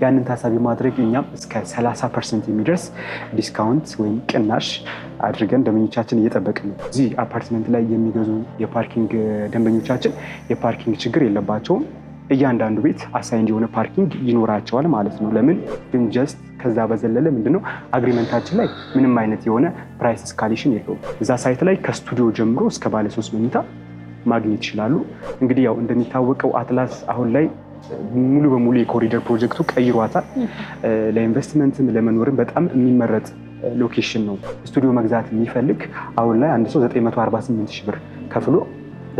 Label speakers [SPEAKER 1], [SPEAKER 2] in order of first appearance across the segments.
[SPEAKER 1] ያንን ታሳቢ ማድረግ እኛም እስከ 30% የሚደርስ ዲስካውንት ወይም ቅናሽ አድርገን ደንበኞቻችን እየጠበቅን ነው። እዚህ አፓርትመንት ላይ የሚገዙ የፓርኪንግ ደንበኞቻችን የፓርኪንግ ችግር የለባቸውም። እያንዳንዱ ቤት አሳይንድ የሆነ ፓርኪንግ ይኖራቸዋል ማለት ነው። ለምን ግን ጀስት ከዛ በዘለለ ምንድነው አግሪመንታችን ላይ ምንም አይነት የሆነ ፕራይስ እስካሌሽን የለውም። እዛ ሳይት ላይ ከስቱዲዮ ጀምሮ እስከ ባለ 3 መኝታ ማግኘት ይችላሉ። እንግዲህ ያው እንደሚታወቀው አትላስ አሁን ላይ ሙሉ በሙሉ የኮሪደር ፕሮጀክቱ ቀይሯታል። ለኢንቨስትመንትም ለመኖርም በጣም የሚመረጥ ሎኬሽን ነው። ስቱዲዮ መግዛት የሚፈልግ አሁን ላይ አንድ ሰው 948 ሺህ ብር ከፍሎ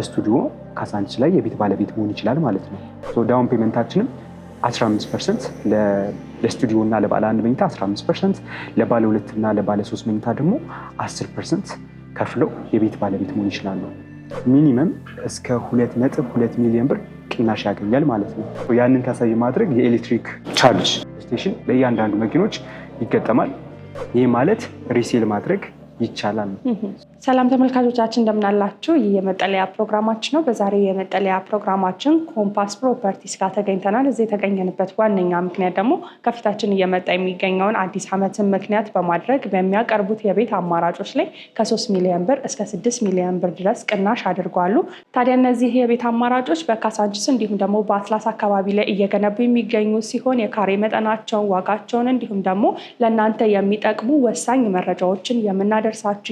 [SPEAKER 1] ስቱዲዮ ካሳንቺስ ላይ የቤት ባለቤት መሆን ይችላል ማለት ነው። ዳውን ፔመንታችንም 15% ለስቱዲዮ እና ለባለ 1 መኝታ 15%፣ ለባለ 2 እና ለባለ 3 መኝታ ደግሞ 10% ከፍለው የቤት ባለቤት መሆን ይችላሉ። ሚኒመም እስከ 2.2 ሚሊዮን ብር ቅናሽ ያገኛል ማለት ነው። ያንን ታሳቢ ማድረግ የኤሌክትሪክ ቻርጅ ስቴሽን ለእያንዳንዱ መኪኖች ይገጠማል። ይህ ማለት ሪሴል ማድረግ ይቻላል።
[SPEAKER 2] ሰላም ተመልካቾቻችን እንደምናላችሁ። ይህ የመጠለያ ፕሮግራማችን ነው። በዛሬው የመጠለያ ፕሮግራማችን ኮምፓስ ፕሮፐርቲስ ጋር ተገኝተናል። እዚህ የተገኘንበት ዋነኛ ምክንያት ደግሞ ከፊታችን እየመጣ የሚገኘውን አዲስ ዓመትን ምክንያት በማድረግ በሚያቀርቡት የቤት አማራጮች ላይ ከ3 ሚሊዮን ብር እስከ 6 ሚሊዮን ብር ድረስ ቅናሽ አድርጓሉ። ታዲያ እነዚህ የቤት አማራጮች በካሳንቺስ እንዲሁም ደግሞ በአትላስ አካባቢ ላይ እየገነቡ የሚገኙ ሲሆን የካሬ መጠናቸውን፣ ዋጋቸውን እንዲሁም ደግሞ ለእናንተ የሚጠቅሙ ወሳኝ መረጃዎችን የምናደርሳችሁ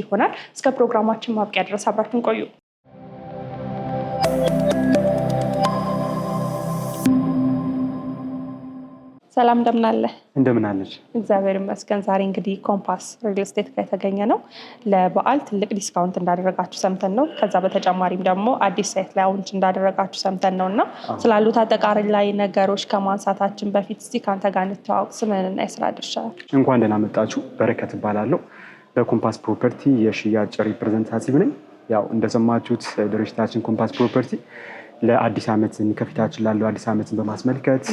[SPEAKER 2] ይሆናል። እስከ ፕሮግራማችን ማብቂያ ድረስ አብራችሁን ቆዩ። ሰላም እንደምን አለ?
[SPEAKER 1] እንደምን አለች?
[SPEAKER 2] እግዚአብሔር ይመስገን። ዛሬ እንግዲህ ኮምፓስ ሪል ስቴት ጋር የተገኘ ነው። ለበዓል ትልቅ ዲስካውንት እንዳደረጋችሁ ሰምተን ነው። ከዛ በተጨማሪም ደግሞ አዲስ ሳይት ላውንች እንዳደረጋችሁ ሰምተን ነው እና ስላሉት አጠቃላይ ነገሮች ከማንሳታችን በፊት እስቲ ከአንተ ጋር እንተዋወቅ። ስምህንና የስራ ድርሻ።
[SPEAKER 1] እንኳን ደህና መጣችሁ። በረከት እባላለሁ። በኮምፓስ ፕሮፐርቲ የሽያጭ ሪፕሬዘንታቲቭ ነኝ። ያው እንደሰማችሁት ድርጅታችን ኮምፓስ ፕሮፐርቲ ለአዲስ ዓመት ከፊታችን ላለው አዲስ ዓመትን በማስመልከት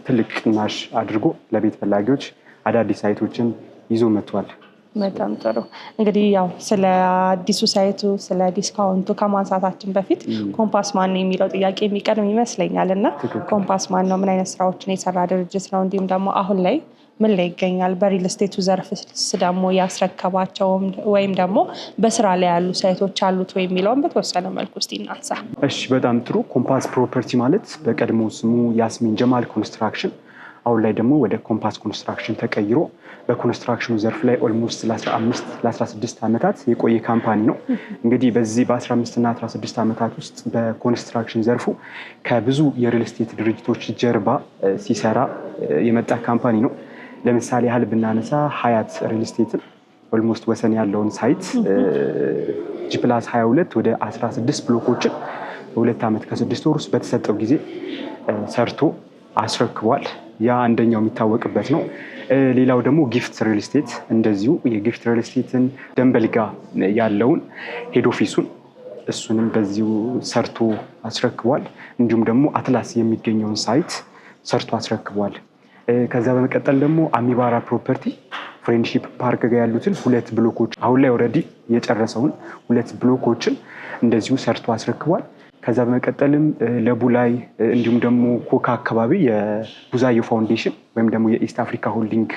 [SPEAKER 1] ትልቅ ቅናሽ አድርጎ ለቤት ፈላጊዎች አዳዲስ ሳይቶችን ይዞ መጥቷል።
[SPEAKER 2] በጣም ጥሩ። እንግዲህ ያው ስለ አዲሱ ሳይቱ ስለ ዲስካውንቱ ከማንሳታችን በፊት ኮምፓስ ማን ነው የሚለው ጥያቄ የሚቀድም ይመስለኛል እና ኮምፓስ ማን ነው? ምን አይነት ስራዎችን የሰራ ድርጅት ነው? እንዲሁም ደግሞ አሁን ላይ ምን ላይ ይገኛል? በሪል ስቴቱ ዘርፍስ ደግሞ ያስረከባቸውም ወይም ደግሞ በስራ ላይ ያሉ ሳይቶች አሉት ወይ የሚለውን በተወሰነ መልኩ እስቲ እናንሳ።
[SPEAKER 1] እሺ፣ በጣም ጥሩ። ኮምፓስ ፕሮፐርቲ ማለት በቀድሞ ስሙ ያስሚን ጀማል ኮንስትራክሽን፣ አሁን ላይ ደግሞ ወደ ኮምፓስ ኮንስትራክሽን ተቀይሮ በኮንስትራክሽኑ ዘርፍ ላይ ኦልሞስት ለ16 ዓመታት የቆየ ካምፓኒ ነው። እንግዲህ በዚህ በ15 እና 16 ዓመታት ውስጥ በኮንስትራክሽን ዘርፉ ከብዙ የሪል ስቴት ድርጅቶች ጀርባ ሲሰራ የመጣ ካምፓኒ ነው። ለምሳሌ ያህል ብናነሳ ሀያት ሪል ስቴትን ኦልሞስት ወሰን ያለውን ሳይት ጂፕላስ 22 ወደ 16 ብሎኮችን በ2 ዓመት ከ6 ወር ውስጥ በተሰጠው ጊዜ ሰርቶ አስረክቧል። ያ አንደኛው የሚታወቅበት ነው። ሌላው ደግሞ ጊፍት ሪል ስቴት እንደዚሁ የጊፍት ሪል ስቴትን ደንበል ጋ ያለውን ሄድ ኦፊሱን እሱንም በዚሁ ሰርቶ አስረክቧል። እንዲሁም ደግሞ አትላስ የሚገኘውን ሳይት ሰርቶ አስረክቧል። ከዛ በመቀጠል ደግሞ አሚባራ ፕሮፐርቲ ፍሬንድሺፕ ፓርክ ጋር ያሉትን 2 ብሎኮች አሁን ላይ ኦልሬዲ የጨረሰውን 2 ብሎኮችን እንደዚሁ ሰርቶ አስረክቧል። ከዛ በመቀጠልም ለቡላይ እንዲሁም ደግሞ ኮካ አካባቢ የቡዛዮ ፋውንዴሽን ወይም ደግሞ የኢስት አፍሪካ ሆልዲንግ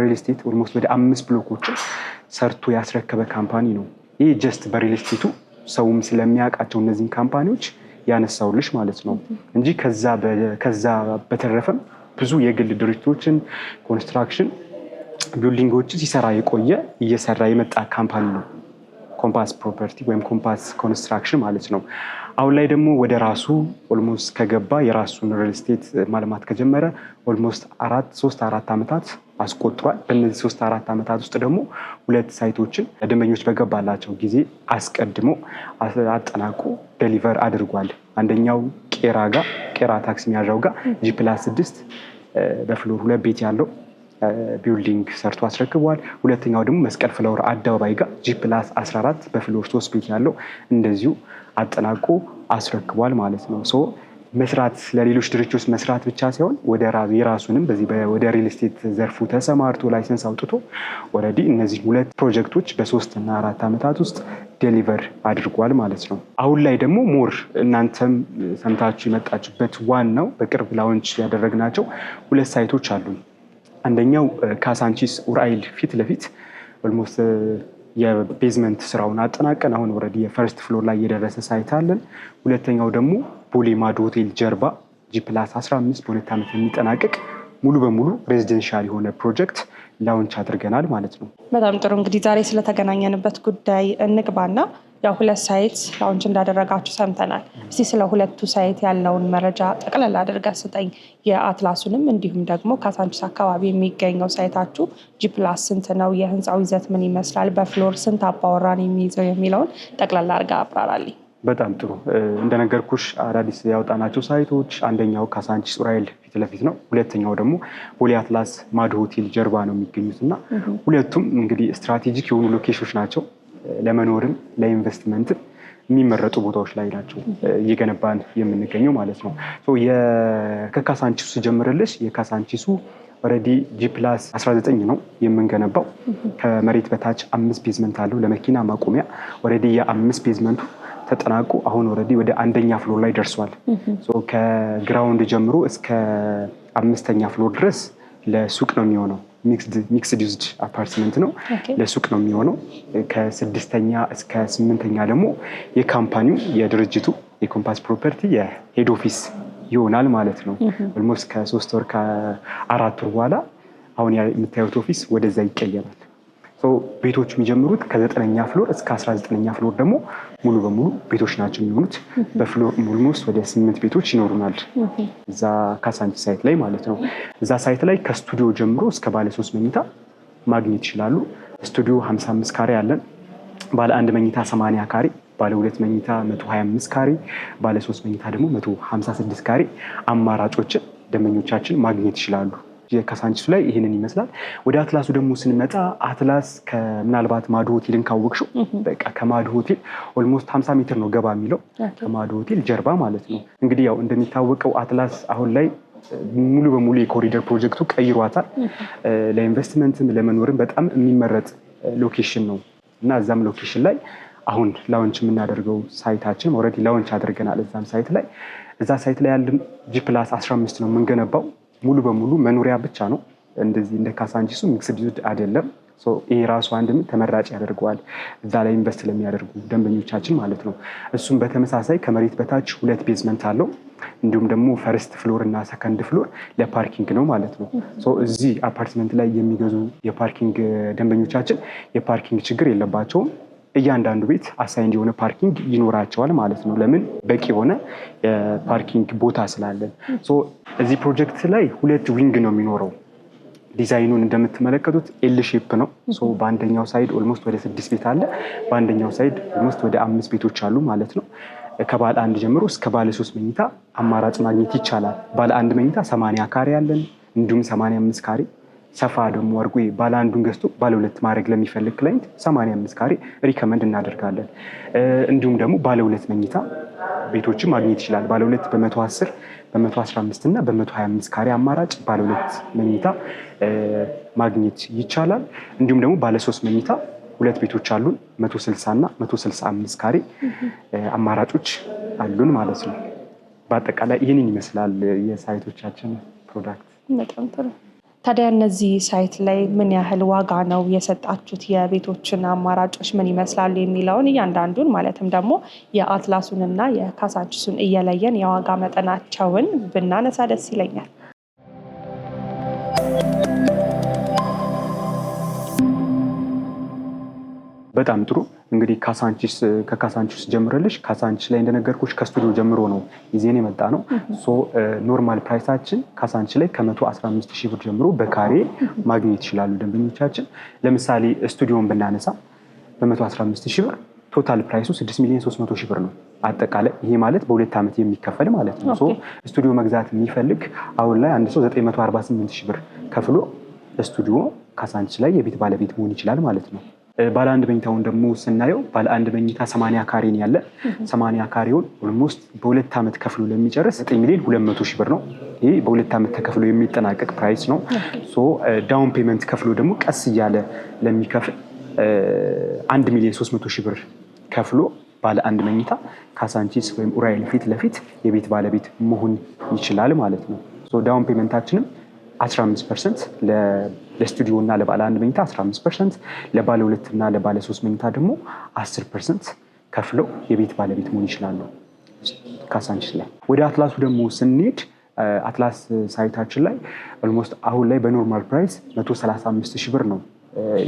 [SPEAKER 1] ሪል ስቴት ኦልሞስት ወደ 5 ብሎኮችን ሰርቶ ያስረከበ ካምፓኒ ነው። ይህ ጀስት በሪል ስቴቱ ሰውም ስለሚያውቃቸው እነዚህን ካምፓኒዎች ያነሳውልሽ ማለት ነው እንጂ ከዛ በተረፈም ብዙ የግል ድርጅቶችን ኮንስትራክሽን ቢልዲንጎችን ሲሰራ የቆየ እየሰራ የመጣ ካምፓኒ ነው ኮምፓስ ፕሮፐርቲ ወይም ኮምፓስ ኮንስትራክሽን ማለት ነው። አሁን ላይ ደግሞ ወደ ራሱ ኦልሞስት ከገባ የራሱን ሪል ስቴት ማልማት ከጀመረ ኦልሞስት 3-4 ዓመታት አስቆጥሯል። በእነዚህ 3-4 ዓመታት ውስጥ ደግሞ 2 ሳይቶችን ለደንበኞች በገባላቸው ጊዜ አስቀድሞ አጠናቆ ዴሊቨር አድርጓል። አንደኛው ቄራ ታክሲ የሚያዣው ጋር ጂ+6 በፍሎር 2 ቤት ያለው ቢልዲንግ ሰርቶ አስረክቧል። ሁለተኛው ደግሞ መስቀል ፍላወር አደባባይ ጋር ጂ+14 በፍሎር 3 ቤት ያለው እንደዚሁ አጠናቆ አስረክቧል ማለት ነው። መስራት ለሌሎች ድርጅቶች መስራት ብቻ ሳይሆን የራሱንም በዚህ ወደ ሪል ስቴት ዘርፉ ተሰማርቶ ላይሰንስ አውጥቶ ኦልሬዲ እነዚህ 2 ፕሮጀክቶች በ3 እና 4 ዓመታት ውስጥ ዴሊቨር አድርጓል ማለት ነው። አሁን ላይ ደግሞ ሞር እናንተም ሰምታችሁ የመጣችሁበት ዋናው በቅርብ ላውንች ያደረግናቸው 2 ሳይቶች አሉ። አንደኛው ካሳንቺስ ኡራኤል ፊት ለፊት ኦልሞስት የቤዝመንት ስራውን አጠናቀን አሁን ኦልሬዲ የፈርስት ፍሎር ላይ የደረሰ ሳይት አለን። ሁለተኛው ደግሞ ቦሌ ማዶ ሆቴል ጀርባ G+15 በ2 ዓመት የሚጠናቀቅ ሙሉ በሙሉ ሬዚደንሻል የሆነ ፕሮጀክት ላውንች አድርገናል ማለት ነው።
[SPEAKER 2] በጣም ጥሩ። እንግዲህ ዛሬ ስለተገናኘንበት ጉዳይ እንግባና ያው 2 ሳይት ላውንች እንዳደረጋችሁ ሰምተናል። እስቲ ስለ 2ቱ ሳይት ያለውን መረጃ ጠቅላላ አድርገህ ስጠኝ። የአትላሱንም እንዲሁም ደግሞ ካሳንቺስ አካባቢ የሚገኘው ሳይታችሁ G+ ስንት ነው? የህንፃው ይዘት ምን ይመስላል? በፍሎር ስንት አባወራን የሚይዘው የሚለውን ጠቅላላ አድርገህ አብራራልኝ።
[SPEAKER 1] በጣም ጥሩ። እንደነገርኩሽ አዳዲስ ያወጣናቸው ሳይቶች አንደኛው ካሳንቺስ ኡራኤል ፊት ለፊት ነው። ሁለተኛው ደግሞ ቦሌ አትላስ ማዶ ሆቴል ጀርባ ነው የሚገኙት እና ሁለቱም እንግዲህ ስትራቴጂክ የሆኑ ሎኬሽኖች ናቸው። ለመኖርም ለኢንቨስትመንትም የሚመረጡ ቦታዎች ላይ ናቸው እየገነባን የምንገኘው ማለት ነው። ከካሳንቺሱ ጀምርልሽ። የካሳንቺሱ ኦልሬዲ G+19 ነው የምንገነባው። ከመሬት በታች 5 ቤዝመንት አለው ለመኪና ማቆሚያ። ኦልሬዲ የ5 ቤዝመንቱ ተጠናቁ አሁን ኦልሬዲ ወደ 1ኛ ፍሎር ላይ ደርሷል። ከግራውንድ ጀምሮ እስከ 5ኛ ፍሎር ድረስ ለሱቅ ነው የሚሆነው። ሚክስድ ዩዝድ አፓርትመንት ነው፣ ለሱቅ ነው የሚሆነው። ከ6ኛ እስከ 8ኛ ደግሞ የካምፓኒው የድርጅቱ የኮምፓስ ፕሮፐርቲ የሄድ ኦፊስ ይሆናል ማለት ነው። ኦልሞስት ከ3 ወር ከ4 ወር በኋላ አሁን የምታዩት ኦፊስ ወደዛ ይቀየራል። ቤቶቹ የሚጀምሩት ከ9ኛ ፍሎር እስከ 19ኛ ፍሎር ደግሞ ሙሉ በሙሉ ቤቶች ናቸው የሚሆኑት። በፍሎር ኦልሞስት ወደ 8 ቤቶች ይኖሩናል እዛ ካሳንቺስ ሳይት ላይ ማለት ነው። እዛ ሳይት ላይ ከስቱዲዮ ጀምሮ እስከ ባለ 3 መኝታ ማግኘት ይችላሉ። ስቱዲዮ 55 ካሬ አለን። ባለ 1 መኝታ 80 ካሬ፣ ባለ 2 መኝታ 125 ካሬ፣ ባለ 3 መኝታ ደግሞ 156 ካሬ አማራጮችን ደንበኞቻችን ማግኘት ይችላሉ። የካሳንቺሱ ላይ ይህንን ይመስላል። ወደ አትላሱ ደግሞ ስንመጣ አትላስ ምናልባት ማዶ ሆቴልን ካወቅሽው በቃ ከማዶ ሆቴል ኦልሞስት 50 ሜትር ነው ገባ የሚለው ከማዶ ሆቴል ጀርባ ማለት ነው። እንግዲህ ያው እንደሚታወቀው አትላስ አሁን ላይ ሙሉ በሙሉ የኮሪደር ፕሮጀክቱ ቀይሯታል። ለኢንቨስትመንትም ለመኖርም በጣም የሚመረጥ ሎኬሽን ነው እና እዛም ሎኬሽን ላይ አሁን ላውንች የምናደርገው ሳይታችን ኦልሬዲ ላውንች አድርገናል። እዛም ሳይት ላይ እዛ ሳይት ላይ ያለን G+15 ነው የምንገነባው። ሙሉ በሙሉ መኖሪያ ብቻ ነው። እንደዚህ እንደ ካሳንቺሱ ሚክስድ ዩዝድ አይደለም። ይሄ ራሱ አንድም ተመራጭ ያደርገዋል እዛ ላይ ኢንቨስት ለሚያደርጉ ደንበኞቻችን ማለት ነው። እሱም በተመሳሳይ ከመሬት በታች 2 ቤዝመንት አለው። እንዲሁም ደግሞ ፈርስት ፍሎር እና ሰከንድ ፍሎር ለፓርኪንግ ነው ማለት ነው። እዚህ አፓርትመንት ላይ የሚገዙ የፓርኪንግ ደንበኞቻችን የፓርኪንግ ችግር የለባቸውም። እያንዳንዱ ቤት አሳይንድ የሆነ ፓርኪንግ ይኖራቸዋል ማለት ነው። ለምን? በቂ የሆነ የፓርኪንግ ቦታ ስላለን። እዚህ ፕሮጀክት ላይ 2 ዊንግ ነው የሚኖረው። ዲዛይኑን እንደምትመለከቱት ኤል ሼፕ ነው። በአንደኛው ሳይድ ኦልሞስት ወደ 6 ቤት አለ፣ በአንደኛው ሳይድ ኦልሞስት ወደ 5 ቤቶች አሉ ማለት ነው። ከባለ 1 ጀምሮ እስከ ባለ 3 መኝታ አማራጭ ማግኘት ይቻላል። ባለ 1 መኝታ 80 ካሬ አለን፣ እንዲሁም 85 ካሬ ሰፋ ደግሞ አድርጎ ባለ 1ዱን ገዝቶ ባለ 2 ማድረግ ለሚፈልግ ክላይንት 85 ካሬ ሪከመንድ እናደርጋለን። እንዲሁም ደግሞ ባለ 2 መኝታ ቤቶችን ማግኘት ይችላል። ባለ 2 በ110 በ115 እና በ125 ካሬ አማራጭ ባለ 2 መኝታ ማግኘት ይቻላል። እንዲሁም ደግሞ ባለ 3 መኝታ 2 ቤቶች አሉን 160 እና 165 ካሬ አማራጮች አሉን ማለት ነው። በአጠቃላይ ይህንን ይመስላል የሳይቶቻችን ፕሮዳክት።
[SPEAKER 2] በጣም ጥሩ። ታዲያ እነዚህ ሳይት ላይ ምን ያህል ዋጋ ነው የሰጣችሁት? የቤቶችን አማራጮች ምን ይመስላሉ የሚለውን እያንዳንዱን ማለትም ደግሞ የአትላሱንና የካሳንቺሱን እየለየን የዋጋ መጠናቸውን ብናነሳ ደስ ይለኛል።
[SPEAKER 1] በጣም ጥሩ። እንግዲህ ከካሳንቺስ ጀምረልሽ። ካሳንቺስ ላይ እንደነገርኩሽ ከስቱዲዮ ጀምሮ ነው ይዜን የመጣ ነው። ኖርማል ፕራይሳችን ካሳንቺስ ላይ ከ115,000 ብር ጀምሮ በካሬ ማግኘት ይችላሉ ደንበኞቻችን። ለምሳሌ ስቱዲዮን ብናነሳ በ115,000 ብር ቶታል ፕራይሱ 6,300,000 ብር ነው አጠቃላይ። ይሄ ማለት በ2 ዓመት የሚከፈል ማለት ነው። ስቱዲዮ መግዛት የሚፈልግ አሁን ላይ አንድ ሰው 948,000 ብር ከፍሎ ስቱዲዮ ካሳንቺስ ላይ የቤት ባለቤት መሆን ይችላል ማለት ነው። ባለ 1 መኝታውን ደግሞ ስናየው ባለ 1 መኝታ 80 ካሬ ነው ያለ። 80 ካሬውን ኦልሞስት በ2 ዓመት ከፍሎ ለሚጨርስ 9,200,000 ብር ነው። ይሄ በ2 ዓመት ተከፍሎ የሚጠናቀቅ ፕራይስ ነው። ዳውን ፔመንት ከፍሎ ደግሞ ቀስ እያለ ለሚከፍል 1,300,000 ብር ከፍሎ ባለ አንድ መኝታ ካሳንቺስ ወይም ኡራኤል ፊት ለፊት የቤት ባለቤት መሆን ይችላል ማለት ነው። ዳውን ፔመንታችንም 15% ለስቱዲዮ እና ለባለ አንድ መኝታ 15%፣ ለባለ ሁለት እና ለባለ 3 መኝታ ደግሞ 10% ከፍለው የቤት ባለቤት መሆን ይችላሉ ካሳንቺስ ላይ። ወደ አትላሱ ደግሞ ስንሄድ አትላስ ሳይታችን ላይ ኦልሞስት አሁን ላይ በኖርማል ፕራይስ 135,000 ብር ነው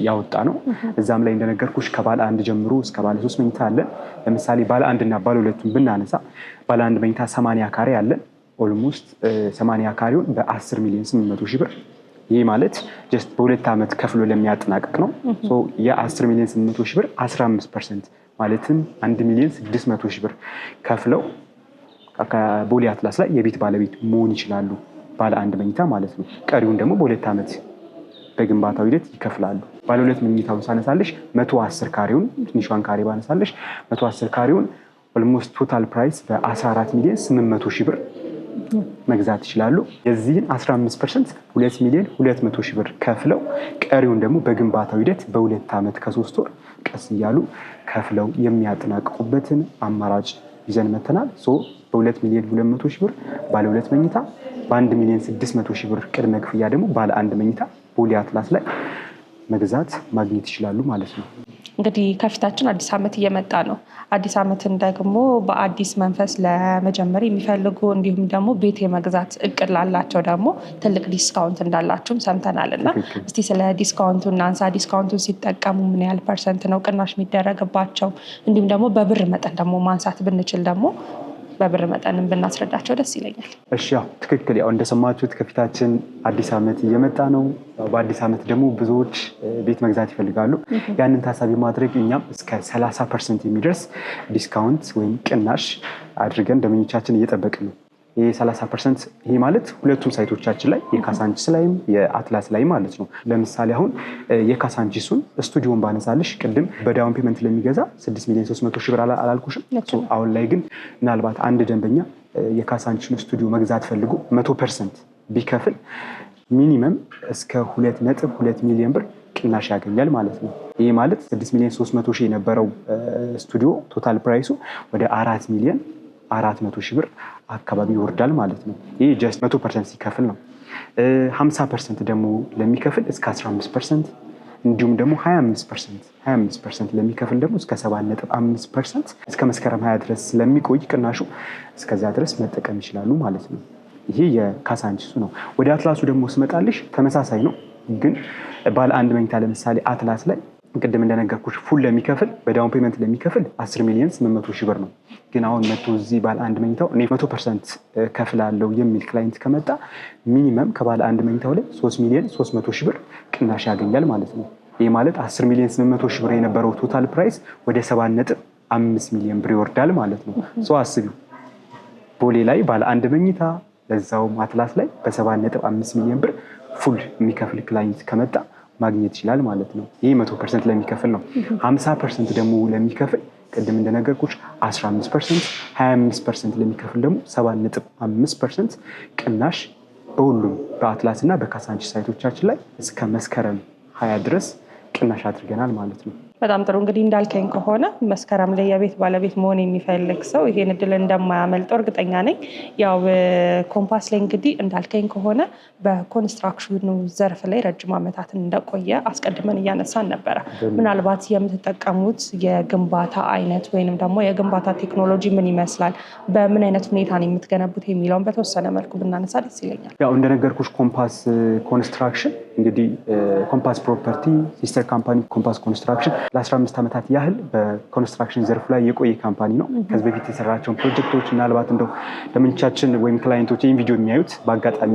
[SPEAKER 1] ያወጣ ነው። እዛም ላይ እንደነገርኩሽ ከባለ አንድ ጀምሮ እስከ ባለ 3 መኝታ አለን። ለምሳሌ ባለ አንድ እና ባለ ሁለቱን ብናነሳ ባለ አንድ መኝታ 80 ካሬ አለን። ኦልሞስት 80 ካሬውን በ10,800,000 ብር። ይህ ማለት ጀስት በ2 ዓመት ከፍሎ ለሚያጠናቅቅ ነው። የ10,800,000 ብር 15% ማለትም 1,600,000 ብር ከፍለው ከቦሌ አትላስ ላይ የቤት ባለቤት መሆን ይችላሉ፣ ባለ አንድ መኝታ ማለት ነው። ቀሪውን ደግሞ በ2 ዓመት በግንባታው ሂደት ይከፍላሉ። ባለ ሁለት መኝታውን ሳነሳለሽ 110 ካሬውን ትንሿን ካሬ ባነሳለሽ 110 ካሬውን ኦልሞስት ቶታል ፕራይስ በ14,800,000 ብር መግዛት ይችላሉ። የዚህን 15% 2,200,000 ብር ከፍለው ቀሪውን ደግሞ በግንባታው ሂደት በ2 ዓመት ከ3 ወር ቀስ እያሉ ከፍለው የሚያጠናቅቁበትን አማራጭ ይዘን መተናል። በ2,200,000 ብር ባለ ሁለት መኝታ፣ በ1,600,000 ብር ቅድመ ክፍያ ደግሞ ባለ አንድ መኝታ ቦሌ አትላስ ላይ መግዛት ማግኘት ይችላሉ ማለት ነው።
[SPEAKER 2] እንግዲህ ከፊታችን አዲስ ዓመት እየመጣ ነው። አዲስ ዓመትን ደግሞ በአዲስ መንፈስ ለመጀመር የሚፈልጉ እንዲሁም ደግሞ ቤት የመግዛት እቅድ ላላቸው ደግሞ ትልቅ ዲስካውንት እንዳላችሁም ሰምተናል እና እስቲ ስለ ዲስካውንቱ እናንሳ። ዲስካውንቱን ሲጠቀሙ ምን ያህል ፐርሰንት ነው ቅናሽ የሚደረግባቸው? እንዲሁም ደግሞ በብር መጠን ደግሞ ማንሳት ብንችል ደግሞ በብር መጠንም ብናስረዳቸው ደስ ይለኛል።
[SPEAKER 1] እሺ፣ ያው ትክክል። ያው እንደሰማችሁት ከፊታችን አዲስ ዓመት እየመጣ ነው። በአዲስ ዓመት ደግሞ ብዙዎች ቤት መግዛት ይፈልጋሉ። ያንን ታሳቢ ማድረግ እኛም እስከ 30% የሚደርስ ዲስካውንት ወይም ቅናሽ አድርገን ደንበኞቻችን እየጠበቅን ነው። ይህ 30% ይሄ ማለት ሁለቱም ሳይቶቻችን ላይ የካሳንቺስ ላይም የአትላስ ላይ ማለት ነው። ለምሳሌ አሁን የካሳንቺሱን ስቱዲዮን ባነሳልሽ ቅድም በዳውን ፔመንት ለሚገዛ 6,300,000 ብር አላልኩሽም? አሁን ላይ ግን ምናልባት አንድ ደንበኛ የካሳንቺሱን ስቱዲዮ መግዛት ፈልጎ 100% ቢከፍል ሚኒመም እስከ 2.2 ሚሊዮን ብር ቅናሽ ያገኛል ማለት ነው። ይህ ማለት 6,300,000 የነበረው ስቱዲዮ ቶታል ፕራይሱ ወደ 4,400,000 ብር አካባቢ ይወርዳል ማለት ነው። ይህ ጀስት 100% ሲከፍል ነው። 50% ደግሞ ለሚከፍል እስከ 15%፣ እንዲሁም ደግሞ 25% ለሚከፍል ደግሞ እስከ 7.5% እስከ መስከረም 20 ድረስ ስለሚቆይ ቅናሹ እስከዛ ድረስ መጠቀም ይችላሉ ማለት ነው። ይሄ የካሳንቺሱ ነው። ወደ አትላሱ ደግሞ ስመጣልሽ ተመሳሳይ ነው። ግን ባለ አንድ መኝታ ለምሳሌ አትላስ ላይ ቅድም እንደነገርኩሽ ፉል ለሚከፍል በዳውን ፔመንት ለሚከፍል 10,800,000 ብር ነው። ግን አሁን መጥቶ እዚህ ባለ አንድ መኝታው እኔ 100% ከፍላለሁ የሚል ክላይንት ከመጣ ሚኒመም ከባለ አንድ መኝታው ላይ 3,300,000 ብር ቅናሽ ያገኛል ማለት ነው። ይህ ማለት 10,800,000 ብር የነበረው ቶታል ፕራይስ ወደ 7.5 ሚሊዮን ብር ይወርዳል ማለት ነው። አስቢው፣ ቦሌ ላይ ባለ አንድ መኝታ ለዛውም አትላስ ላይ በ7.5 ሚሊዮን ብር ፉል የሚከፍል ክላይንት ከመጣ ማግኘት ይችላል ማለት ነው። ይህ 100% ለሚከፍል ነው። 50% ደግሞ ለሚከፍል ቅድም እንደነገርኩሽ 15%፣ 25% ለሚከፍል ደግሞ 7.5% ቅናሽ በሁሉም በአትላስ እና በካሳንቺስ ሳይቶቻችን ላይ እስከ መስከረም 20 ድረስ ቅናሽ አድርገናል ማለት ነው።
[SPEAKER 2] በጣም ጥሩ። እንግዲህ እንዳልከኝ ከሆነ መስከረም ላይ የቤት ባለቤት መሆን የሚፈልግ ሰው ይሄን እድል እንደማያመልጠው እርግጠኛ ነኝ። ያው ኮምፓስ ላይ እንግዲህ እንዳልከኝ ከሆነ በኮንስትራክሽኑ ዘርፍ ላይ ረጅም ዓመታትን እንደቆየ አስቀድመን እያነሳን ነበረ። ምናልባት የምትጠቀሙት የግንባታ አይነት ወይንም ደግሞ የግንባታ ቴክኖሎጂ ምን ይመስላል፣ በምን አይነት ሁኔታ ነው የምትገነቡት የሚለውን በተወሰነ መልኩ ብናነሳ ደስ ይለኛል።
[SPEAKER 1] ያው እንደነገርኩሽ ኮምፓስ ኮንስትራክሽን እንግዲህ ኮምፓስ ፕሮፐርቲ ሲስተር ካምፓኒ ኮምፓስ ኮንስትራክሽን ለ15 ዓመታት ያህል በኮንስትራክሽን ዘርፍ ላይ የቆየ ካምፓኒ ነው። ከዚህ በፊት የሰራቸውን ፕሮጀክቶች ምናልባት እንደው ደንበኞቻችን ወይም ክላይንቶች ይህን ቪዲዮ የሚያዩት በአጋጣሚ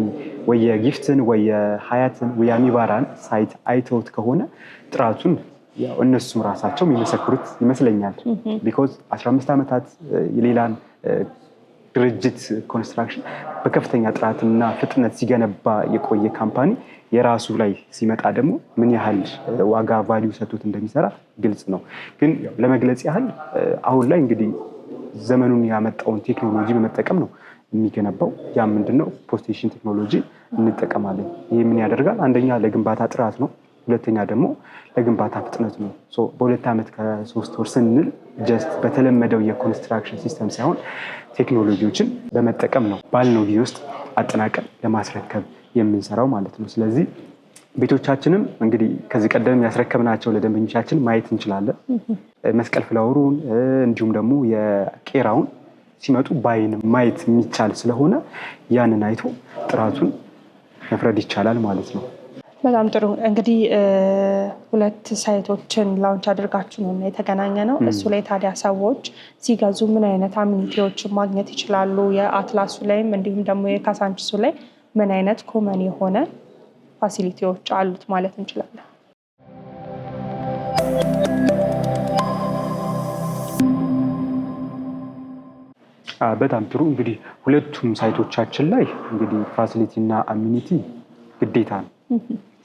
[SPEAKER 1] ወይ የጊፍትን ወይ የሀያትን ወይ የአሚባራን ሳይት አይተውት ከሆነ ጥራቱን ያው እነሱም ራሳቸው የሚመሰክሩት ይመስለኛል። ቢኮዝ 15 ዓመታት የሌላን ድርጅት ኮንስትራክሽን በከፍተኛ ጥራትና ፍጥነት ሲገነባ የቆየ ካምፓኒ የራሱ ላይ ሲመጣ ደግሞ ምን ያህል ዋጋ ቫሊዩ ሰጥቶት እንደሚሰራ ግልጽ ነው። ግን ለመግለጽ ያህል አሁን ላይ እንግዲህ ዘመኑን ያመጣውን ቴክኖሎጂ በመጠቀም ነው የሚገነባው። ያ ምንድነው? ፖስቴሽን ቴክኖሎጂ እንጠቀማለን። ይህ ምን ያደርጋል? አንደኛ ለግንባታ ጥራት ነው። ሁለተኛ ደግሞ ለግንባታ ፍጥነቱ ነው። በ2 ዓመት ከ3 ወር ስንል ጀስት በተለመደው የኮንስትራክሽን ሲስተም ሳይሆን ቴክኖሎጂዎችን በመጠቀም ነው ባልነው ጊዜ ውስጥ አጠናቀን ለማስረከብ የምንሰራው ማለት ነው። ስለዚህ ቤቶቻችንም እንግዲህ ከዚህ ቀደም ያስረከብናቸው ለደንበኞቻችን ማየት እንችላለን። መስቀል ፍላወሩን እንዲሁም ደግሞ የቄራውን ሲመጡ በአይን ማየት የሚቻል ስለሆነ ያንን አይቶ ጥራቱን መፍረድ ይቻላል ማለት ነው።
[SPEAKER 2] በጣም ጥሩ። እንግዲህ 2 ሳይቶችን ላውንች አድርጋችሁ ነው የተገናኘ ነው። እሱ ላይ ታዲያ ሰዎች ሲገዙ ምን አይነት አሚኒቲዎችን ማግኘት ይችላሉ? የአትላሱ ላይም እንዲሁም ደግሞ የካሳንቺሱ ላይ ምን አይነት ኮመን የሆነ ፋሲሊቲዎች አሉት ማለት እንችላለን?
[SPEAKER 1] በጣም ጥሩ። እንግዲህ ሁለቱም ሳይቶቻችን ላይ እንግዲህ ፋሲሊቲ እና አሚኒቲ ግዴታ ነው።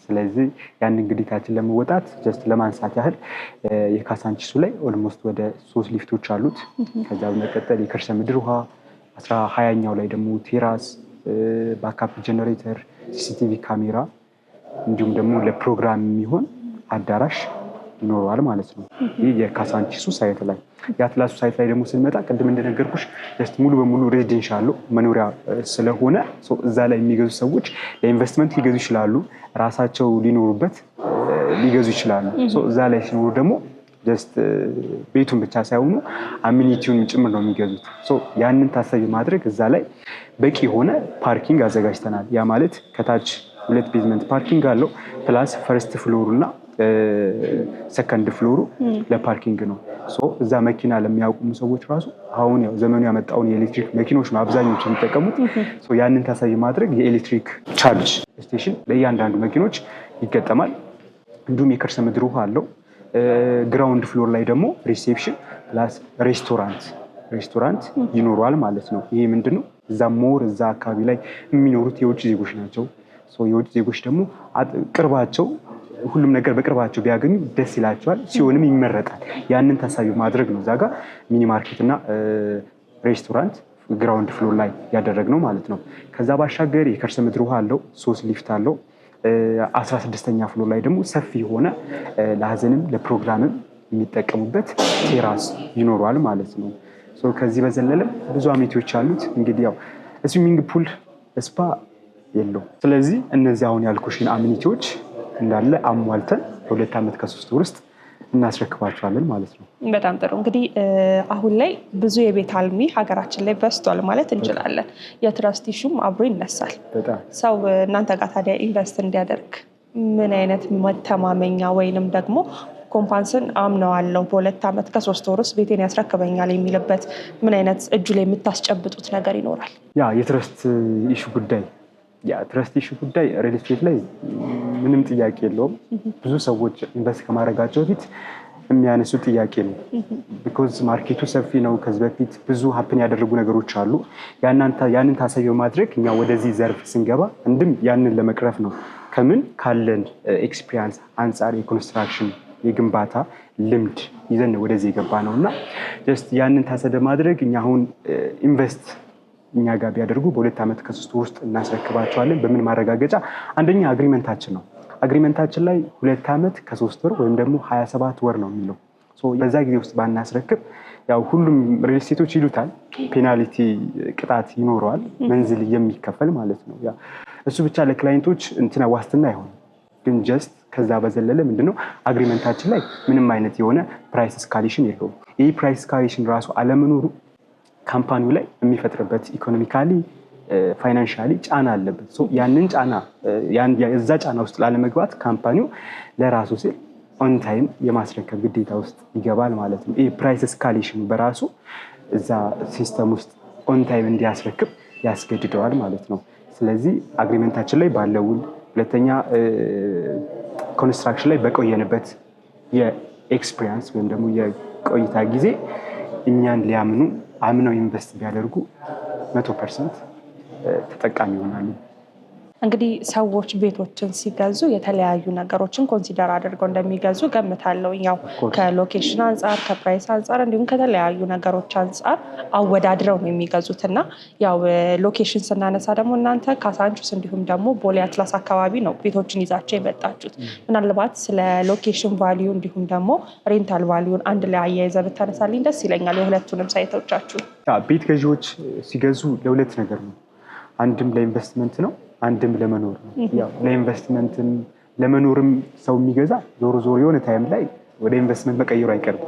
[SPEAKER 1] ስለዚህ ያንን ግዴታችን ለመወጣት ጀስት ለማንሳት ያህል የካሳንቺሱ ላይ ኦልሞስት ወደ 3 ሊፍቶች አሉት። ከዛ በመቀጠል የከርሰ ምድር ውሃ 20ኛው ላይ ደግሞ ቴራስ፣ ባካፕ ጀነሬተር፣ ሲሲቲቪ ካሜራ እንዲሁም ደግሞ ለፕሮግራም የሚሆን አዳራሽ ይኖረዋል ማለት ነው። ይህ የካሳንቺሱ ሳይት ላይ። የአትላሱ ሳይት ላይ ደግሞ ስንመጣ ቅድም እንደነገርኩሽ ጀስት ሙሉ በሙሉ ሬዚደንሻል መኖሪያ ስለሆነ እዛ ላይ የሚገዙ ሰዎች ለኢንቨስትመንት ሊገዙ ይችላሉ፣ ራሳቸው ሊኖሩበት ሊገዙ ይችላሉ። እዛ ላይ ሲኖሩ ደግሞ ጀስት ቤቱን ብቻ ሳይሆኑ አሚኒቲውን ጭምር ነው የሚገዙት። ያንን ታሳቢ ማድረግ እዛ ላይ በቂ የሆነ ፓርኪንግ አዘጋጅተናል። ያ ማለት ከታች 2 ቤዝመንት ፓርኪንግ አለው ፕላስ ፈርስት ፍሎሩ እና ሰከንድ ፍሎሩ ለፓርኪንግ ነው። እዛ መኪና ለሚያውቁም ሰዎች ራሱ አሁን ያው ዘመኑ ያመጣውን የኤሌክትሪክ መኪኖች ነው አብዛኞቹ የሚጠቀሙት። ያንን ታሳቢ ማድረግ የኤሌክትሪክ ቻርጅ ስቴሽን ለእያንዳንዱ መኪኖች ይገጠማል። እንዲሁም የከርሰ ምድር ውሃ አለው። ግራውንድ ፍሎር ላይ ደግሞ ሪሴፕሽን ፕላስ ሬስቶራንት ይኖረዋል ማለት ነው። ይሄ ምንድነው እዛ እዛ አካባቢ ላይ የሚኖሩት የውጭ ዜጎች ናቸው። የውጭ ዜጎች ደግሞ ቅርባቸው ሁሉም ነገር በቅርባቸው ቢያገኙ ደስ ይላቸዋል፣ ሲሆንም ይመረጣል። ያንን ታሳቢ ማድረግ ነው እዛ ጋር ሚኒ ማርኬት እና ሬስቶራንት ግራውንድ ፍሎር ላይ ያደረግነው ማለት ነው። ከዛ ባሻገር የከርሰ ምድር ውሃ አለው፣ 3 ሊፍት አለው። 16ኛ ፍሎር ላይ ደግሞ ሰፊ የሆነ ለሀዘንም ለፕሮግራምም የሚጠቀሙበት ቴራስ ይኖረዋል ማለት ነው። ከዚህ በዘለለም ብዙ አሜኒቲዎች አሉት። እንግዲህ ያው ስዊሚንግ ፑል፣ ስፓ የለው። ስለዚህ እነዚህ አሁን ያልኩሽን አሜኒቲዎች እንዳለ አሟልተን በ2 ዓመት ከ3 ወር ውስጥ እናስረክባቸዋለን ማለት ነው።
[SPEAKER 2] በጣም ጥሩ። እንግዲህ አሁን ላይ ብዙ የቤት አልሚ ሀገራችን ላይ በስቷል ማለት እንችላለን። የትረስት ኢሹም አብሮ ይነሳል። ሰው እናንተ ጋር ታዲያ ኢንቨስት እንዲያደርግ ምን አይነት መተማመኛ ወይንም ደግሞ ኮምፓስን አምነዋለሁ በ2 ዓመት ከ3 ወር ውስጥ ቤቴን ያስረክበኛል የሚልበት ምን አይነት እጁ ላይ የምታስጨብጡት ነገር ይኖራል?
[SPEAKER 1] የትረስት ኢሹ ጉዳይ ሪል ስቴት ላይ ምንም ጥያቄ የለውም። ብዙ ሰዎች ኢንቨስት ከማድረጋቸው በፊት የሚያነሱ ጥያቄ ነው። ቢኮዝ ማርኬቱ ሰፊ ነው። ከዚህ በፊት ብዙ ሀፕን ያደረጉ ነገሮች አሉ። ያንን ታሳቢ በማድረግ እኛ ወደዚህ ዘርፍ ስንገባ እንድም ያንን ለመቅረፍ ነው። ከምን ካለን ኤክስፒሪያንስ አንጻር የኮንስትራክሽን የግንባታ ልምድ ይዘን ወደዚህ የገባ ነው እና ጀስት ያንን ታሳቢ በማድረግ እኛ አሁን ኢንቨስት እኛ ጋር ቢያደርጉ በ2 ዓመት ከ3 ወር ውስጥ እናስረክባቸዋለን። በምን ማረጋገጫ? አንደኛ አግሪመንታችን ነው። አግሪመንታችን ላይ 2 ዓመት ከ3 ወር ወይም ደግሞ 27 ወር ነው የሚለው። በዛ ጊዜ ውስጥ ባናስረክብ ያው ሁሉም ሪል ስቴቶች ይሉታል፣ ፔናልቲ ቅጣት ይኖረዋል፣ መንዝል የሚከፈል ማለት ነው። እሱ ብቻ ለክላይንቶች ዋስትና አይሆንም። ግን ጀስት ከዛ በዘለለ ምንድነው አግሪመንታችን ላይ ምንም አይነት የሆነ ፕራይስ እስካሌሽን የለውም። ይህ ፕራይስ እስካሌሽን ራሱ አለመኖሩ ካምፓኒው ላይ የሚፈጥርበት ኢኮኖሚካሊ ፋይናንሻሊ ጫና አለበት። ያንን ጫና የዛ ጫና ውስጥ ላለመግባት ካምፓኒው ለራሱ ሲል ኦንታይም የማስረከብ ግዴታ ውስጥ ይገባል ማለት ነው። ይህ ፕራይስ እስካሌሽኑ በራሱ እዛ ሲስተም ውስጥ ኦንታይም እንዲያስረክብ ያስገድደዋል ማለት ነው። ስለዚህ አግሪመንታችን ላይ ባለው ውል፣ ሁለተኛ ኮንስትራክሽን ላይ በቆየንበት የኤክስፒሪየንስ ወይም ደግሞ የቆይታ ጊዜ እኛን ሊያምኑ አምነው ኢንቨስት ቢያደርጉ 100% ተጠቃሚ ይሆናሉ።
[SPEAKER 2] እንግዲህ ሰዎች ቤቶችን ሲገዙ የተለያዩ ነገሮችን ኮንሲደር አድርገው እንደሚገዙ ገምታለሁ። ያው ከሎኬሽን አንጻር፣ ከፕራይስ አንጻር እንዲሁም ከተለያዩ ነገሮች አንጻር አወዳድረው ነው የሚገዙት እና ያው ሎኬሽን ስናነሳ ደግሞ እናንተ ካሳንቹስ እንዲሁም ደግሞ ቦሌ አትላስ አካባቢ ነው ቤቶችን ይዛቸው የመጣችሁት። ምናልባት ስለ ሎኬሽን ቫሊዩ እንዲሁም ደግሞ ሬንታል ቫሊዩን አንድ ላይ አያይዘ ብታነሳልኝ ደስ ይለኛል። የሁለቱንም ሳይቶቻችሁ።
[SPEAKER 1] ቤት ገዢዎች ሲገዙ ለሁለት ነገር ነው። አንድም ለኢንቨስትመንት ነው፣ አንድም ለመኖር ነው። ያው ለኢንቨስትመንትም ለመኖርም ሰው የሚገዛ ዞሮ ዞሮ የሆነ ታይም ላይ ወደ ኢንቨስትመንት መቀየሩ አይቀርም።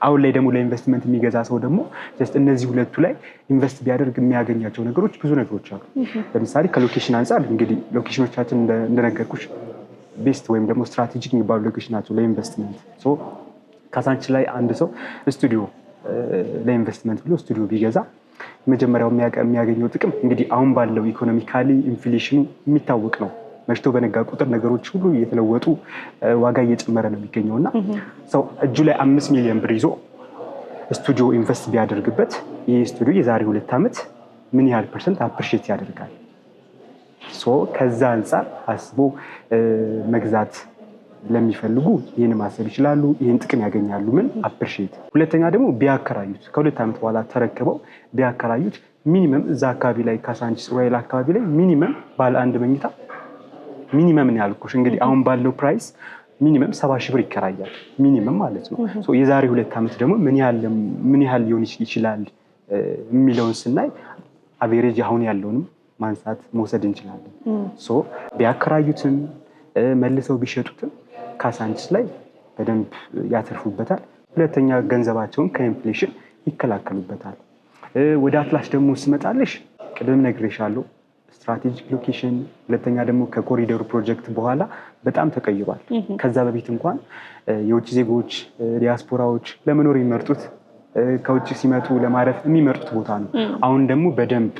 [SPEAKER 1] አሁን ላይ ደግሞ ለኢንቨስትመንት የሚገዛ ሰው ደግሞ እነዚህ ሁለቱ ላይ ኢንቨስት ቢያደርግ የሚያገኛቸው ነገሮች ብዙ ነገሮች አሉ። ለምሳሌ ከሎኬሽን አንጻር እንግዲህ ሎኬሽኖቻችን እንደነገርኩሽ ቤስት ወይም ደግሞ ስትራቴጂክ የሚባሉ ሎኬሽን ናቸው ለኢንቨስትመንት። ካሳንቺስ ላይ አንድ ሰው ስቱዲዮ ለኢንቨስትመንት ብሎ ስቱዲዮ ቢገዛ መጀመሪያው የሚያገኘው ጥቅም እንግዲህ አሁን ባለው ኢኮኖሚካሊ ኢንፍሌሽኑ የሚታወቅ ነው። መሽቶ በነጋ ቁጥር ነገሮች ሁሉ እየተለወጡ ዋጋ እየጨመረ ነው የሚገኘው እና ሰው እጁ ላይ 5 ሚሊዮን ብር ይዞ ስቱዲዮ ኢንቨስት ቢያደርግበት ይህ ስቱዲዮ የዛሬ 2 ዓመት ምን ያህል % አፕሪሼት ያደርጋል? ከዛ አንጻር አስቦ መግዛት ለሚፈልጉ ይህን ማሰብ ይችላሉ። ይህን ጥቅም ያገኛሉ። ምን አፕሪሼት። ሁለተኛ ደግሞ ቢያከራዩት ከ2 ዓመት በኋላ ተረክበው ቢያከራዩት ሚኒመም እዛ አካባቢ ላይ ካሳንቺስ ሮያል አካባቢ ላይ ሚኒመም ባለ 1 መኝታ ሚኒመም ነው ያልኩሽ። እንግዲህ አሁን ባለው ፕራይስ ሚኒመም 70 ሺህ ብር ይከራያል። ሚኒመም ማለት ነው። የዛሬ 2 ዓመት ደግሞ ምን ያህል ሊሆን ይችላል የሚለውን ስናይ አቬሬጅ አሁን ያለውንም ማንሳት መውሰድ እንችላለን። ቢያከራዩትም መልሰው ቢሸጡትም ካሳንቺስ ላይ በደንብ ያተርፉበታል። ሁለተኛ ገንዘባቸውን ከኢንፍሌሽን ይከላከሉበታል። ወደ አትላስ ደግሞ ስመጣለሽ ቅድም ነግሬሻለሁ፣ ስትራቴጂክ ሎኬሽን። ሁለተኛ ደግሞ ከኮሪደሩ ፕሮጀክት በኋላ በጣም ተቀይሯል። ከዛ በፊት እንኳን የውጭ ዜጎች ዲያስፖራዎች ለመኖር የሚመርጡት ከውጭ ሲመጡ ለማረፍ የሚመርጡት ቦታ ነው። አሁን ደግሞ በደንብ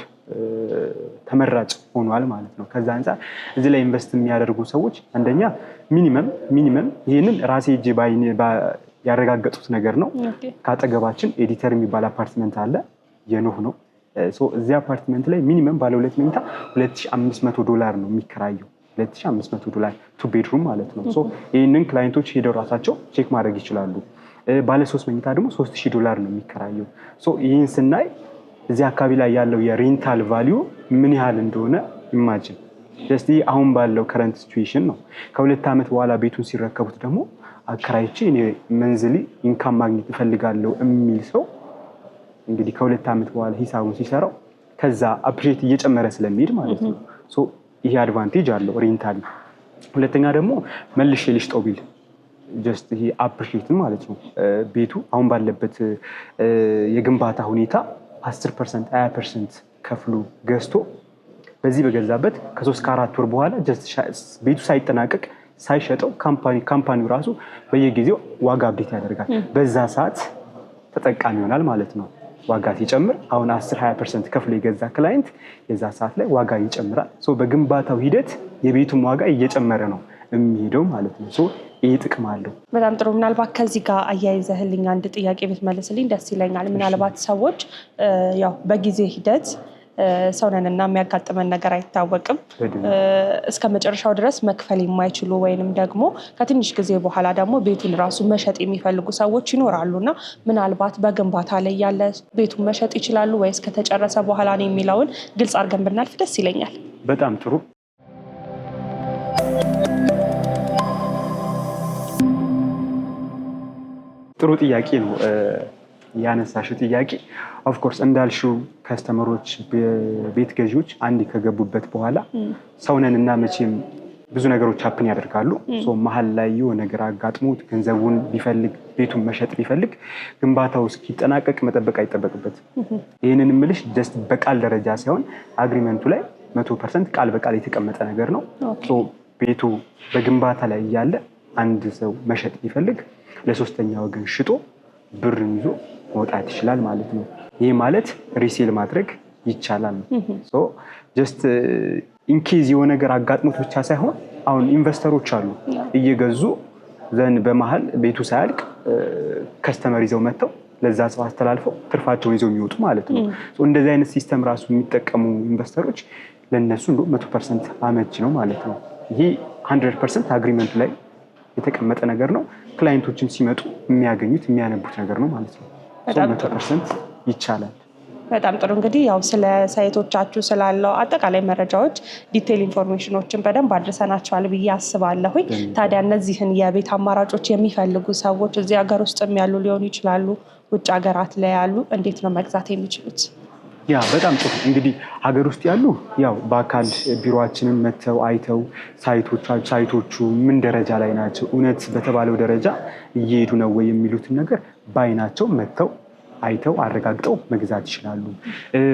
[SPEAKER 1] ተመራጭ ሆኗል ማለት ነው። ከዛ አንጻር እዚህ ላይ ኢንቨስት የሚያደርጉ ሰዎች አንደኛ ሚኒመም ይህንን ራሴ እጄ ያረጋገጡት ነገር ነው። ከአጠገባችን ኤዲተር የሚባል አፓርትመንት አለ፣ የኖህ ነው። እዚህ አፓርትመንት ላይ ሚኒመም ባለ 2 መኝታ $2,500 ነው የሚከራየው። $2,500 2 ቤድሩም ማለት ነው። ይህንን ክላይንቶች ሄደው ራሳቸው ቼክ ማድረግ ይችላሉ። ባለ 3 መኝታ ደግሞ $3,000 ነው የሚከራየው። ይህን ስናይ እዚህ አካባቢ ላይ ያለው የሬንታል ቫሊዩ ምን ያህል እንደሆነ ኢማጂን። አሁን ባለው ከረንት ሲቹዌሽን ነው። ከ2 ዓመት በኋላ ቤቱን ሲረከቡት ደግሞ አከራይቼ እኔ መንዝሊ ኢንካም ማግኘት እፈልጋለሁ የሚል ሰው እንግዲህ ከ2 ዓመት በኋላ ሂሳቡን ሲሰራው ከዛ አፕሪሼት እየጨመረ ስለሚሄድ ማለት ነው። ይሄ አድቫንቴጅ አለው ሬንታል። ሁለተኛ ደግሞ መልሼ ልሽጠው ቢል ይሄ አፕሪሼት ማለት ነው። ቤቱ አሁን ባለበት የግንባታ ሁኔታ 10% 20% ከፍሎ ገዝቶ በዚህ በገዛበት ከ3 ከ4 ወር በኋላ ቤቱ ሳይጠናቀቅ ሳይሸጠው ካምፓኒው ራሱ በየጊዜው ዋጋ አፕዴት ያደርጋል። በዛ ሰዓት ተጠቃሚ ይሆናል ማለት ነው። ዋጋ ሲጨምር አሁን 10-20% ከፍሎ የገዛ ክላይንት የዛ ሰዓት ላይ ዋጋ ይጨምራል። በግንባታው ሂደት የቤቱም ዋጋ እየጨመረ ነው የሚሄደው ማለት ነው። ይህ ጥቅም አለው።
[SPEAKER 2] በጣም ጥሩ። ምናልባት ከዚህ ጋር አያይዘህልኝ አንድ ጥያቄ ብትመልስልኝ ደስ ይለኛል። ምናልባት ሰዎች ያው በጊዜ ሂደት ሰውነንና የሚያጋጥመን ነገር አይታወቅም። እስከ መጨረሻው ድረስ መክፈል የማይችሉ ወይንም ደግሞ ከትንሽ ጊዜ በኋላ ደግሞ ቤቱን ራሱ መሸጥ የሚፈልጉ ሰዎች ይኖራሉ እና ምናልባት በግንባታ ላይ ያለ ቤቱን መሸጥ ይችላሉ ወይስ ከተጨረሰ በኋላ ነው የሚለውን ግልጽ አድርገን ብናልፍ ደስ ይለኛል።
[SPEAKER 1] በጣም ጥሩ። ጥሩ ጥያቄ ነው ያነሳሽው ጥያቄ። ኦፍኮርስ እንዳልሽው ከስተመሮች ቤት ገዢዎች አንድ ከገቡበት በኋላ ሰውነን እና መቼም ብዙ ነገሮች ሀፕን ያደርጋሉ። መሀል ላይ የሆነ ነገር አጋጥሞት ገንዘቡን ቢፈልግ ቤቱን መሸጥ ቢፈልግ ግንባታው እስኪጠናቀቅ መጠበቅ አይጠበቅበት። ይህንን ምልሽ ጀስት በቃል ደረጃ ሳይሆን አግሪመንቱ ላይ 100% ቃል በቃል የተቀመጠ ነገር ነው። ቤቱ በግንባታ ላይ እያለ አንድ ሰው መሸጥ ቢፈልግ ለሶስተኛ ወገን ሽጦ ብርን ይዞ መውጣት ይችላል ማለት ነው። ይህ ማለት ሪሴል ማድረግ ይቻላል ነው። ጀስት ኢንኬዝ የሆነ ነገር አጋጥሞት ብቻ ሳይሆን አሁን ኢንቨስተሮች አሉ እየገዙ ዘንድ በመሀል ቤቱ ሳያልቅ ከስተመር ይዘው መጥተው ለዛ ሰው አስተላልፈው ትርፋቸውን ይዘው የሚወጡ ማለት ነው። እንደዚህ አይነት ሲስተም ራሱ የሚጠቀሙ ኢንቨስተሮች ለነሱ 100% አመቺ ነው ማለት ነው። ይሄ 100% አግሪመንቱ ላይ የተቀመጠ ነገር ነው። ክላይንቶችን ሲመጡ የሚያገኙት የሚያነቡት ነገር ነው ማለት ነው። 100% ይቻላል።
[SPEAKER 2] በጣም ጥሩ። እንግዲህ ያው ስለ ሳይቶቻችሁ ስላለው አጠቃላይ መረጃዎች ዲቴይል ኢንፎርሜሽኖችን በደንብ አድርሰናቸዋል ብዬ አስባለሁኝ። ታዲያ እነዚህን የቤት አማራጮች የሚፈልጉ ሰዎች እዚህ ሀገር ውስጥም ያሉ ሊሆኑ ይችላሉ፣ ውጭ ሀገራት ላይ ያሉ እንዴት ነው መግዛት የሚችሉት?
[SPEAKER 1] ያ በጣም ጥሩ። እንግዲህ ሀገር ውስጥ ያሉ ያው በአካል ቢሮአችንን መጥተው አይተው ሳይቶቹ ምን ደረጃ ላይ ናቸው፣ እውነት በተባለው ደረጃ እየሄዱ ነው ወይ የሚሉትን ነገር በአይናቸው መጥተው አይተው አረጋግጠው መግዛት ይችላሉ።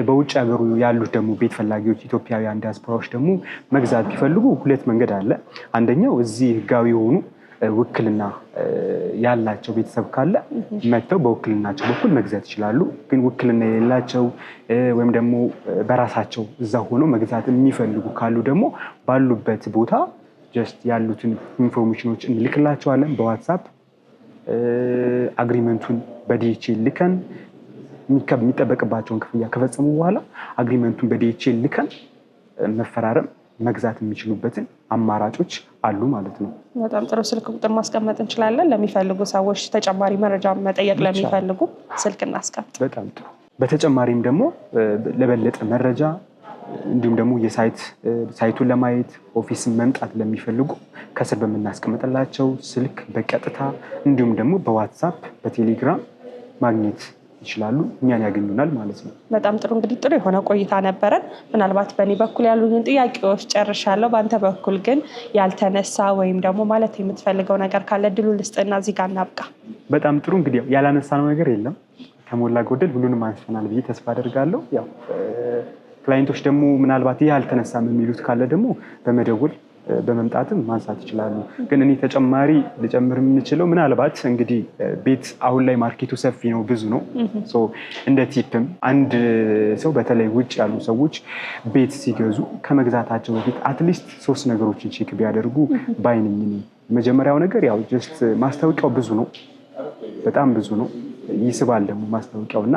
[SPEAKER 1] በውጭ ሀገሩ ያሉት ደግሞ ቤት ፈላጊዎች ኢትዮጵያውያን ዲያስፖራዎች ደግሞ መግዛት ቢፈልጉ ሁለት መንገድ አለ። አንደኛው እዚህ ህጋዊ የሆኑ ውክልና ያላቸው ቤተሰብ ካለ መጥተው በውክልናቸው በኩል መግዛት ይችላሉ። ግን ውክልና የሌላቸው ወይም ደግሞ በራሳቸው እዛ ሆነው መግዛት የሚፈልጉ ካሉ ደግሞ ባሉበት ቦታ ጀስት ያሉትን ኢንፎርሜሽኖች እንልክላቸዋለን በዋትሳፕ አግሪመንቱን በዲኤችኤል ልከን የሚጠበቅባቸውን ክፍያ ከፈጸሙ በኋላ አግሪመንቱን በዲኤችኤል ልከን መፈራረም መግዛት የሚችሉበትን አማራጮች አሉ ማለት ነው።
[SPEAKER 2] በጣም ጥሩ። ስልክ ቁጥር ማስቀመጥ እንችላለን። ለሚፈልጉ ሰዎች ተጨማሪ መረጃ መጠየቅ ለሚፈልጉ ስልክ እናስቀምጥ።
[SPEAKER 1] በጣም ጥሩ። በተጨማሪም ደግሞ ለበለጠ መረጃ እንዲሁም ደግሞ ሳይቱን ለማየት ኦፊስን መምጣት ለሚፈልጉ ከስር በምናስቀምጥላቸው ስልክ በቀጥታ እንዲሁም ደግሞ በዋትሳፕ በቴሌግራም ማግኘት ይችላሉ። እኛን ያገኙናል ማለት ነው።
[SPEAKER 2] በጣም ጥሩ። እንግዲህ ጥሩ የሆነ ቆይታ ነበረን። ምናልባት በእኔ በኩል ያሉትን ጥያቄዎች ጨርሻለሁ። በአንተ በኩል ግን ያልተነሳ ወይም ደግሞ ማለት የምትፈልገው ነገር ካለ እድሉ ልስጥና እዚህ ጋር እናብቃ።
[SPEAKER 1] በጣም ጥሩ። እንግዲህ ያላነሳነው ነገር የለም። ከሞላ ጎደል ሁሉንም አንስተናል ብዬ ተስፋ አደርጋለሁ። ያው ክላይንቶች ደግሞ ምናልባት ይህ አልተነሳም የሚሉት ካለ ደግሞ በመደወል በመምጣትም ማንሳት ይችላሉ። ግን እኔ ተጨማሪ ልጨምር የምንችለው ምናልባት እንግዲህ ቤት አሁን ላይ ማርኬቱ ሰፊ ነው፣ ብዙ ነው። እንደ ቲፕም አንድ ሰው በተለይ ውጭ ያሉ ሰዎች ቤት ሲገዙ ከመግዛታቸው በፊት አትሊስት 3 ነገሮችን ቼክ ቢያደርጉ ባይነኝ። የመጀመሪያው ነገር ያው ጀስት ማስታወቂያው ብዙ ነው፣ በጣም ብዙ ነው፣ ይስባል ደግሞ ማስታወቂያው እና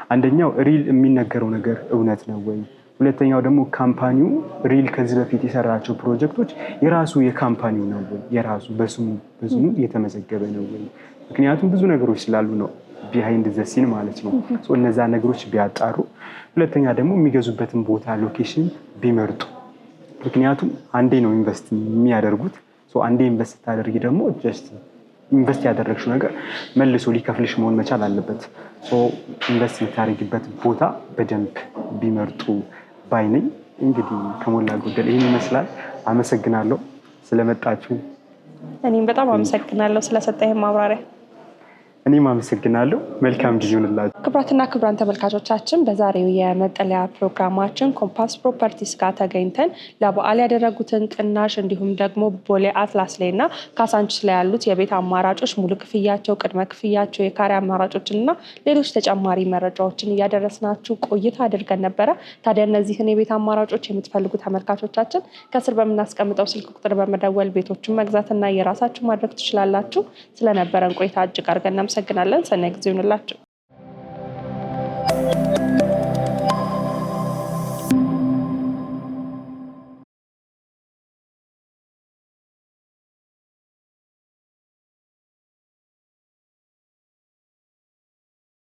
[SPEAKER 1] አንደኛው ሪል የሚነገረው ነገር እውነት ነው ወይ? ሁለተኛው ደግሞ ካምፓኒው ሪል ከዚህ በፊት የሰራቸው ፕሮጀክቶች የራሱ የካምፓኒው ነው ወይ? የራሱ በስሙ የተመዘገበ ነው ወይ? ምክንያቱም ብዙ ነገሮች ስላሉ ነው ቢሃይንድ ዘ ሲን ማለት ነው። እነዛ ነገሮች ቢያጣሩ። ሁለተኛ ደግሞ የሚገዙበትን ቦታ ሎኬሽን ቢመርጡ። ምክንያቱም አንዴ ነው ኢንቨስት የሚያደርጉት። አንዴ ኢንቨስት ታደርጊ ደግሞ ጀስት ኢንቨስት ያደረግሽው ነገር መልሶ ሊከፍልሽ መሆን መቻል አለበት። ኢንቨስት የምታደርጊበት ቦታ በደንብ ቢመርጡ ባይነኝ። እንግዲህ ከሞላ ጎደል ይህን ይመስላል። አመሰግናለሁ ስለመጣችሁ።
[SPEAKER 2] እኔም በጣም አመሰግናለሁ ስለሰጠኝ ማብራሪያ።
[SPEAKER 1] እኔም አመሰግናለሁ። መልካም ጊዜ ይሁንላችሁ።
[SPEAKER 2] ክቡራትና ክቡራን ተመልካቾቻችን በዛሬው የመጠለያ ፕሮግራማችን ኮምፓስ ፕሮፐርቲስ ጋር ተገኝተን ለበዓል ያደረጉትን ቅናሽ እንዲሁም ደግሞ ቦሌ አትላስ ላይ እና ካሳንችስ ላይ ያሉት የቤት አማራጮች ሙሉ ክፍያቸው፣ ቅድመ ክፍያቸው፣ የካሬ አማራጮችን እና ሌሎች ተጨማሪ መረጃዎችን እያደረስናችሁ ቆይታ አድርገን ነበረ። ታዲያ እነዚህን የቤት አማራጮች የምትፈልጉ ተመልካቾቻችን ከስር በምናስቀምጠው ስልክ ቁጥር በመደወል ቤቶችን መግዛትና የራሳችሁ ማድረግ ትችላላችሁ። ስለነበረን ቆይታ እጅግ አድርገን እናመሰግናለን። ሰናይ ጊዜ ይሁንላችሁ።